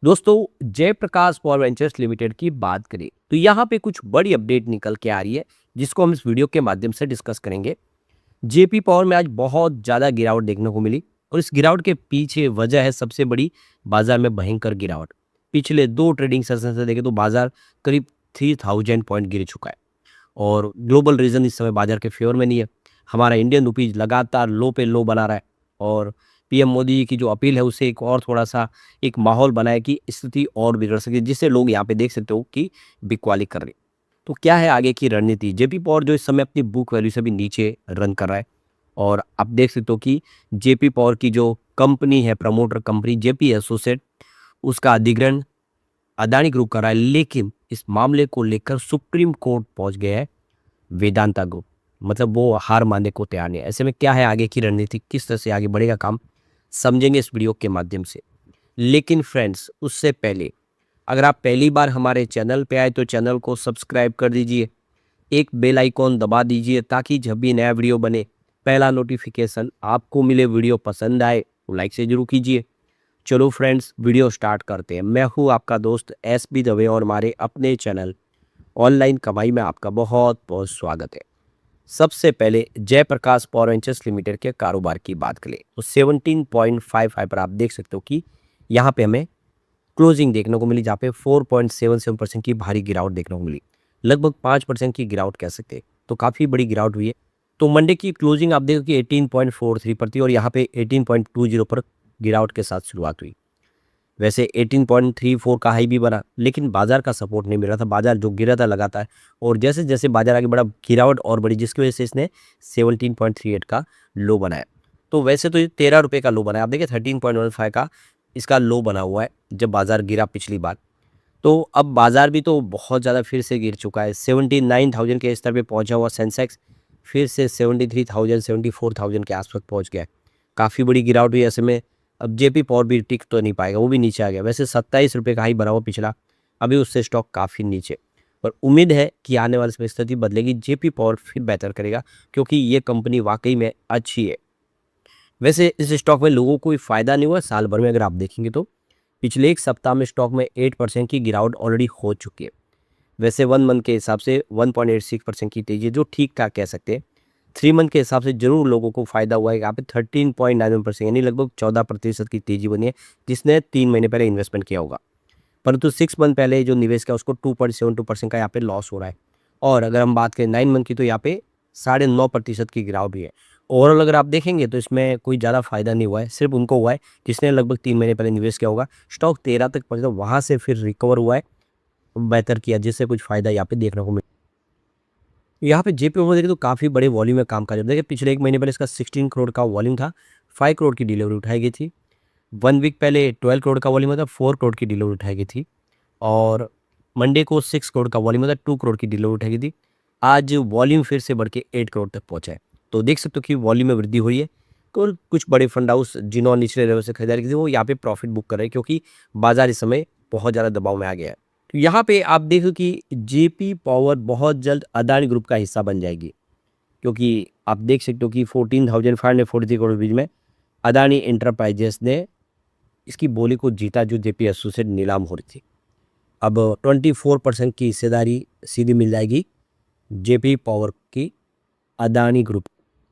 दोस्तों, Jayaprakash power ventures limited की बात करें तो यहाँ पे कुछ बड़ी अपडेट निकल के आ रही है जिसको हम इस वीडियो के माध्यम से डिस्कस करेंगे। जेपी पावर में आज बहुत ज़्यादा गिरावट देखने को मिली और इस गिरावट के पीछे वजह है सबसे बड़ी बाजार में भयंकर गिरावट। पिछले दो ट्रेडिंग सेशन से देखें तो बाजार करीब 3000 पॉइंट गिर चुका है और ग्लोबल रीजन इस समय बाजार के फेवर में नहीं है। हमारा इंडियन रुपीज लगातार लो पे लो बना रहा है और पीएम मोदी जी की जो अपील है उससे एक और थोड़ा सा एक माहौल बनाए कि स्थिति और बिगड़ सके, जिससे लोग यहाँ पे देख सकते हो कि बिकवाली कर रहे। तो क्या है आगे की रणनीति? जेपी पावर जो इस समय अपनी बुक वैल्यू से भी नीचे रन कर रहा है और आप देख सकते हो कि जेपी पावर की जो कंपनी है, प्रमोटर कंपनी जेपी एसोसिएट, उसका अधिग्रहण अदानी ग्रुप कर रहा है। लेकिन इस मामले को लेकर सुप्रीम कोर्ट पहुंच गया है वेदांता ग्रुप, मतलब वो हार मानने को तैयार नहीं है। ऐसे में क्या है आगे की रणनीति, किस तरह से आगे बढ़ेगा काम, समझेंगे इस वीडियो के माध्यम से। लेकिन फ्रेंड्स, उससे पहले अगर आप पहली बार हमारे चैनल पे आए तो चैनल को सब्सक्राइब कर दीजिए, एक बेल आइकॉन दबा दीजिए ताकि जब भी नया वीडियो बने पहला नोटिफिकेशन आपको मिले। वीडियो पसंद आए तो लाइक से जरूर कीजिए। चलो फ्रेंड्स, वीडियो स्टार्ट करते हैं। मैं हूँ आपका दोस्त एस बी दवे और हमारे अपने चैनल ऑनलाइन कमाई में आपका बहुत बहुत स्वागत है। सबसे पहले जयप्रकाश पावर वेंचर्स लिमिटेड के कारोबार की बात करें तो 17.55 पर आप देख सकते हो कि यहाँ पे हमें क्लोजिंग देखने को मिली, जहाँ पे 4.77% की भारी गिरावट देखने को मिली। लगभग 5% की गिरावट कह सकते हैं, तो काफ़ी बड़ी गिरावट हुई है। तो मंडे की क्लोजिंग आप देखो कि 18.43 पर थी और यहाँ पे 18.20 पर गिरावट के साथ शुरुआत हुई। वैसे 18.34 का हाई भी बना, लेकिन बाजार का सपोर्ट नहीं मिल रहा था। बाजार जो गिरा था लगातार और जैसे जैसे बाजार आगे बढ़ा गिरावट और बढ़ी, जिसकी वजह से इसने 17.38 का लो बनाया। तो वैसे तो ये 13 रुपये का लो बनाया, आप देखिए 13.15 का इसका लो बना हुआ है जब बाजार गिरा पिछली बार। तो अब बाजार भी तो बहुत ज़्यादा फिर से गिर चुका है। 79,000 के स्तर पे पहुंचा हुआ सेंसेक्स फिर से 73,000 74,000 के आसपास पहुंच गया है। काफ़ी बड़ी गिरावट हुई ऐसे में। अब जेपी पावर भी टिक तो नहीं पाएगा, वो भी नीचे आ गया। वैसे 27 रुपये का हाई बना हुआ पिछला, अभी उससे स्टॉक काफ़ी नीचे। पर उम्मीद है कि आने वाले समय स्थिति बदलेगी, जेपी पावर फिर बेहतर करेगा क्योंकि ये कंपनी वाकई में अच्छी है। वैसे इस स्टॉक में लोगों को कोई फ़ायदा नहीं हुआ साल भर में, अगर आप देखेंगे तो पिछले एक सप्ताह में स्टॉक में 8% की गिरावट ऑलरेडी हो चुकी है। वैसे 1 मंथ के हिसाब से 1.86% की तेजी है, जो ठीक ठाक कह सकते हैं। 3 मंथ के हिसाब से जरूर लोगों को फायदा हुआ है। यहाँ पे 13.91% यानी लगभग 14% की तेजी बनी है, जिसने 3 महीने पहले इन्वेस्टमेंट किया होगा। परंतु 6 मंथ पहले जो निवेश किया उसको 2.72% का यहाँ पे लॉस हो रहा है। और अगर हम बात करें 9 मंथ की तो यहाँ पे 9.5% की गिरावट भी है। ओवरऑल अगर आप देखेंगे तो इसमें कोई ज़्यादा फायदा नहीं हुआ है, सिर्फ उनको हुआ है जिसने लगभग 3 महीने पहले निवेश किया होगा। स्टॉक 13 तक पहुंचा, वहां से फिर रिकवर हुआ है, बेहतर किया, जिससे कुछ फायदा यहाँ पे देखने को मिला। यहाँ पे जेपी में देखें तो काफ़ी बड़े वॉल्यूम में काम कर रहा है। देखिए पिछले एक महीने पहले इसका 16 करोड़ का वॉल्यूम था, 5 करोड़ की डिलीवरी उठाई गई थी। 1 वीक पहले 12 करोड़ का वॉल्यूम था, 4 करोड़ की डिलीवरी उठाई गई थी। और मंडे को 6 करोड़ का वॉल्यूम था, 2 करोड़ की डिलीवरी उठाई गई थी। आज वॉल्यूम फिर से बढ़ के 8 करोड़ तक पहुंचा है। तो देख सकते हो कि वॉल्यूम में वृद्धि हुई है। और कुछ बड़े फंड हाउस जिन्होंने निचले लेवल से खरीदारी की थी वो यहाँ पे प्रॉफिट बुक कर रहे हैं क्योंकि बाजार इस समय बहुत ज़्यादा दबाव में आ गया है। तो यहाँ पे आप देखो कि जेपी पावर बहुत जल्द अदानी ग्रुप का हिस्सा बन जाएगी, क्योंकि आप देख सकते हो कि 14,543 करोड़ रुपये में अदानी इंटरप्राइजेस ने इसकी बोली को जीता, जो जेपी एसोसिएट नीलाम हो रही थी। अब 24% की हिस्सेदारी सीधी मिल जाएगी जेपी पावर की अदानी ग्रुप।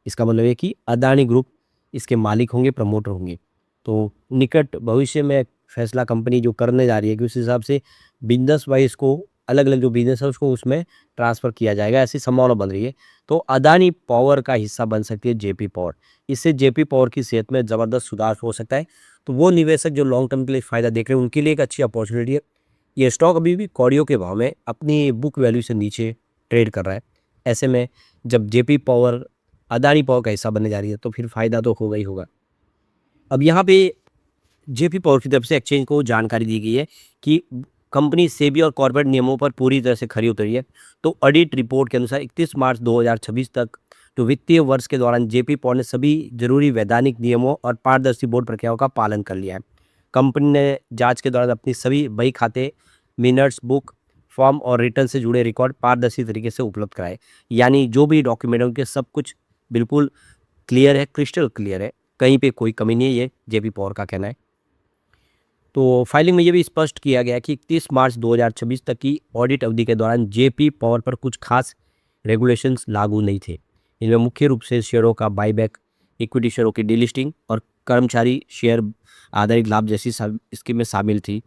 इसका मतलब है कि अदानी ग्रुप इसके मालिक होंगे, प्रमोटर होंगे। तो निकट भविष्य में फैसला कंपनी जो करने जा रही है कि उस हिसाब से बिजनेस वाइज को अलग अलग जो बिजनेस है उसको उसमें ट्रांसफ़र किया जाएगा, ऐसी संभावना बन रही है। तो अदानी पावर का हिस्सा बन सकती है जेपी पावर। इससे जेपी पावर की सेहत में ज़बरदस्त सुधार हो सकता है। तो वो निवेशक जो लॉन्ग टर्म के लिए फ़ायदा देख रहे हैं उनके लिए एक अच्छी अपॉर्चुनिटी है। ये स्टॉक अभी भी कौड़ियों के भाव में अपनी बुक वैल्यू से नीचे ट्रेड कर रहा है। ऐसे में जब जेपी पावर अदानी पावर का हिस्सा बनने जा रही है तो फिर फ़ायदा तो होगा ही होगा। अब यहाँ पे जेपी पावर की तरफ से एक्सचेंज को जानकारी दी गई है कि कंपनी सेबी और कॉर्पोरेट नियमों पर पूरी तरह से खरी उतरी है। तो ऑडिट रिपोर्ट के अनुसार 31 मार्च 2026 तक जो वित्तीय वर्ष के दौरान जेपी पावर ने सभी जरूरी वैधानिक नियमों और पारदर्शी बोर्ड प्रक्रियाओं का पालन कर लिया है। कंपनी ने जांच के दौरान अपनी सभी बही खाते, मिनट्स, बुक, फॉर्म और रिटर्न से जुड़े रिकॉर्ड पारदर्शी तरीके से उपलब्ध कराए। यानी जो भी डॉक्यूमेंट है उनके सब कुछ बिल्कुल क्लियर है, क्रिस्टल क्लियर है, कहीं पे कोई कमी नहीं है, ये जेपी पावर का कहना है। तो फाइलिंग में ये भी स्पष्ट किया गया कि 31 मार्च 2026 तक की ऑडिट अवधि के दौरान जेपी पावर पर कुछ खास रेगुलेशंस लागू नहीं थे। इनमें मुख्य रूप से शेयरों का बाईबैक, इक्विटी शेयरों की डीलिस्टिंग और कर्मचारी शेयर आधारित लाभ जैसी स्कीमें शामिल थी।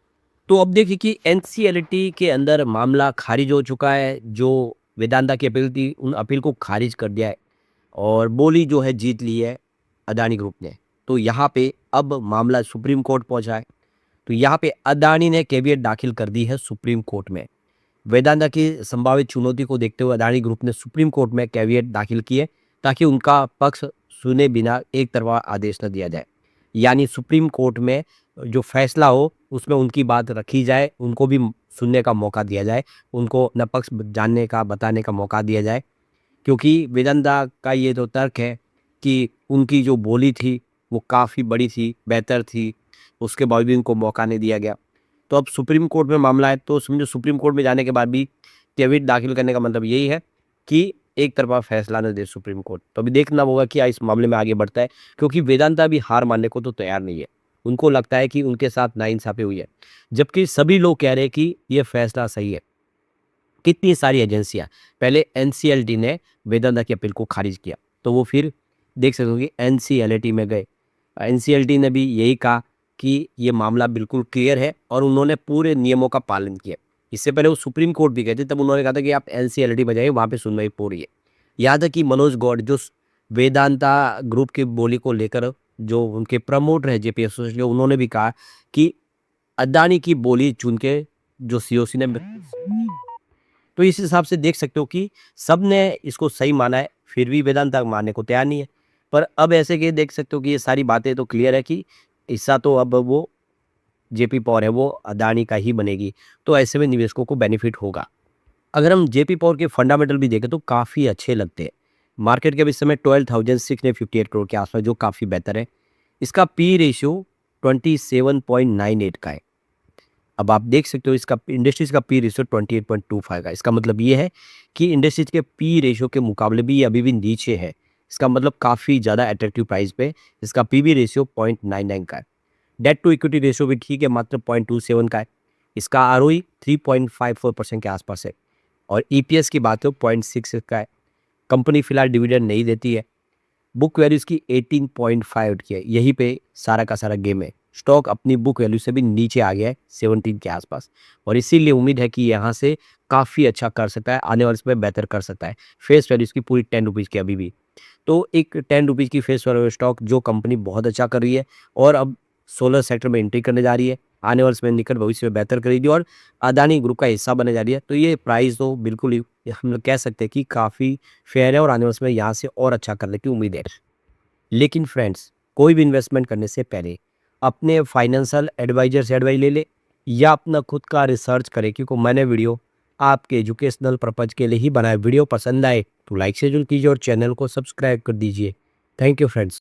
तो अब देखिए कि एनसीएलटी के अंदर मामला खारिज हो चुका है। जो वेदांता की अपील थी, उन अपील को खारिज कर दिया है और बोली जो है जीत ली है अदानी ग्रुप ने। तो यहाँ पे अब मामला सुप्रीम कोर्ट पहुंचा है। तो यहाँ पे अदानी ने कैविएट दाखिल कर दी है सुप्रीम कोर्ट में। वेदांता की संभावित चुनौती को देखते हुए अदानी ग्रुप ने सुप्रीम कोर्ट में कैविएट दाखिल किए ताकि उनका पक्ष सुने बिना एक तरफा आदेश न दिया जाए। यानी सुप्रीम कोर्ट में जो फैसला हो उसमें उनकी बात रखी जाए, उनको भी सुनने का मौका दिया जाए, उनको अपना पक्ष जानने का, बताने का मौका दिया जाए। क्योंकि वेदांता का ये तो तर्क है कि उनकी जो बोली थी वो काफ़ी बड़ी थी, बेहतर थी, उसके बावजूद इनको मौका नहीं दिया गया। तो अब सुप्रीम कोर्ट में मामला है, तो समझो सुप्रीम कोर्ट में जाने के बाद भी कैविएट दाखिल करने का मतलब यही है कि एक तरफा फैसला न दे सुप्रीम कोर्ट। तो अभी देखना होगा कि इस मामले में आगे बढ़ता है, क्योंकि वेदांता भी हार मानने को तो तैयार नहीं है। उनको लगता है कि उनके साथ नाइंसाफ़ी हुई है, जबकि सभी लोग कह रहे हैं कि ये फैसला सही है। कितनी सारी एजेंसियाँ, पहले एनसीएलटी ने वेदांता की अपील को खारिज किया, तो वो फिर देख सकते हो कि एनसीएलटी में गए। एनसीएलटी ने भी यही कहा कि ये मामला बिल्कुल क्लियर है और उन्होंने पूरे नियमों का पालन किया। इससे पहले वो सुप्रीम कोर्ट भी गए थे, तब उन्होंने कहा था कि आप एनसीएलटी में जाइए, वहाँ पे सुनवाई पूरी है। यहाँ तक कि मनोज गौड़ जो वेदांता ग्रुप की बोली को लेकर जो उनके प्रमोटर है जेपी एसोसिएशन, उन्होंने भी कहा कि अदानी की बोली चुन के जो सीओसी ने, तो इस हिसाब से देख सकते हो कि सबने इसको सही माना है, फिर भी वेदांता मानने को तैयार नहीं है। पर अब ऐसे कि देख सकते हो कि ये सारी बातें तो क्लियर है कि हिस्सा तो अब वो जेपी पावर है वो अदानी का ही बनेगी। तो ऐसे में निवेशकों को बेनिफिट होगा। अगर हम जेपी पावर के फंडामेंटल भी देखें तो काफ़ी अच्छे लगते हैं। मार्केट कैप इस समय 12,658 करोड़ के आसपास, जो काफ़ी बेहतर है। इसका पी रेशियो 27.98 का है। अब आप देख सकते हो इसका इंडस्ट्रीज का पी रेशियो 28.25 का। इसका मतलब ये है कि इंडस्ट्रीज के पी रेशियो के मुकाबले भी ये अभी भी नीचे है। इसका मतलब काफ़ी ज़्यादा अट्रैक्टिव प्राइस पे इसका पीबी रेशियो 0.99 का है। डेट टू इक्विटी रेशियो भी ठीक है, मात्र 0.27 का है। इसका आरओई 3.54% के आसपास है और ईपीएस की बात हो 0.6 का है। कंपनी फिलहाल डिविडेंड नहीं देती है। बुक वैल्यू इसकी 18.5 की है। यहीं पे सारा का सारा गेम है। स्टॉक अपनी बुक वैल्यू से भी नीचे आ गया है 17 के आसपास और इसीलिए उम्मीद है कि यहाँ से काफ़ी अच्छा कर सकता है, आने वाले समय बेहतर कर सकता है। फेस वैल्यू इसकी पूरी 10 रुपीज़ की अभी भी। तो एक 10 रुपीज़ की फेस वैल्यू स्टॉक जो कंपनी बहुत अच्छा कर रही है और अब सोलर सेक्टर में एंट्री करने जा रही है, आने वाले समय निकट भविष्य में बेहतर करेगी और अदानी ग्रुप का हिस्सा बनने जा रही है। तो ये प्राइस तो बिल्कुल ही हम लोग कह सकते हैं कि काफ़ी फेयर है और आने वाले समय यहाँ से और अच्छा करने की उम्मीद है। लेकिन फ्रेंड्स, कोई भी इन्वेस्टमेंट करने से पहले अपने फाइनेंशियल एडवाइजर से एडवाइस ले ले या अपना खुद का रिसर्च करें, क्योंकि मैंने वीडियो आपके एजुकेशनल पर्पज़ के लिए ही बनाया। वीडियो पसंद आए तो लाइक से जरूर कीजिए और चैनल को सब्सक्राइब कर दीजिए। Thank you friends.